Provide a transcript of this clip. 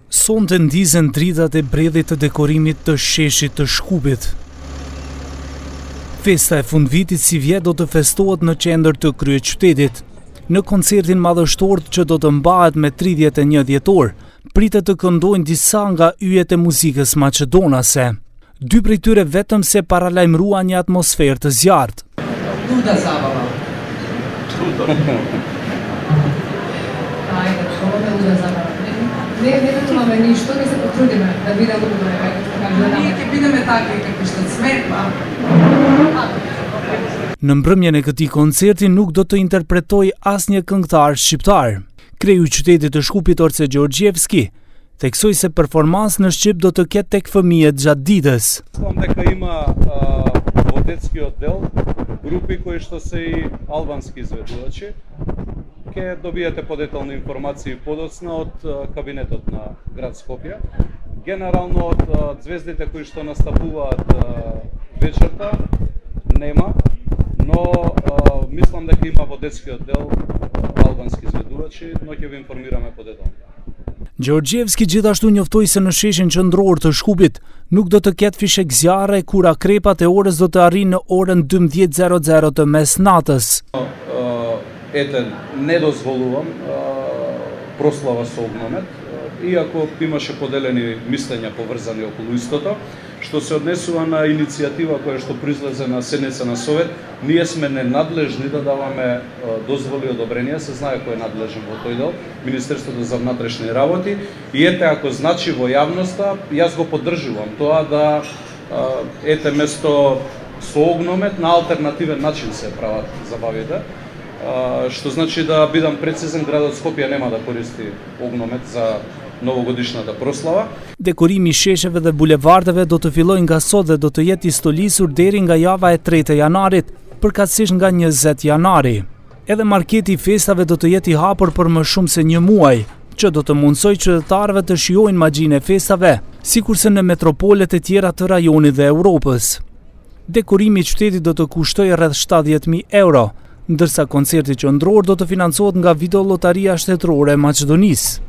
Sonte ndizën dritat e bredhit të dekorimit të sheshit të Shkupit. Festa e fundvitit si vjet do të festohet në qendër të kryeqytetit. Në koncertin madhështor që do të mbahet me 31 dhjetor, pritet të këndojnë disa nga yjet e muzikës maqedonase. Dy prej tyre vetëm se paralajmëruan një atmosferë të zjarrt. Luda zabava. Ajde, ovo je luda zabava. Ne računamo ništa, mi se potrudimo da vidimo kako bideme takvi kakvi što sme, pa. Në mbrëmjen e këtij koncerti nuk do të interpretoj asnjë këngëtar shqiptar. Kreu i qytetit të Shkupit Orce Gjeorgjevski theksoi se performancë në Shqip do të ketë tek fëmijët gjatë ditës. Mislim дека има водецки оддел, групи кои што се и албански изведувачи. Ке добиете подетални информации подоцна од кабинетот на град Скопје. Генерално од звездите кои што настапуваат вечерта нема, но мислам дека има водецки оддел албански изведувачи, но ќе ви информираме подетално. Gjeorgjevski gjithashtu njoftoi se në sheshin qendror të Shkupit nuk do të ketë fishek zjarre kur akrepat e orës do të arrijnë në orën 12:00 të mesnatës. Ете, не дозволувам прослава со огномет, иако имаше поделени мислења поврзани околу истото, што се однесува на иницијатива која што произлезе на седница на Совет. Ние сме ненадлежни да даваме дозволи и одобренија, се знае кој е надлежен во тој дел, Министерството за внатрешни работи, и ете, ако значи во јавноста, јас го поддржувам тоа да ете место со огномет на алтернативен начин се прават забавите. Што значи да бидам прецизен, градот Скопје нема да користи огномет за новогодишната прослава. Dekorimi i shesheve dhe bulevardeve do të fillojë nga sot dhe do të jetë i stolisur deri nga java e 3 e janarit, përkatësisht nga 20 janari. Edhe marketi i festave do të jetë i hapur për më shumë se një muaj, që do të mundsojë qytetarëve të shijojnë magjinë e festave, sikurse në metropolet e tjera të rajonit dhe Europës. Dekorimi i qytetit do të kushtojë rreth 70.000 euro, ndërsa koncerti qendror do të financohet nga videollotaria shtetërore e Maqedonisë.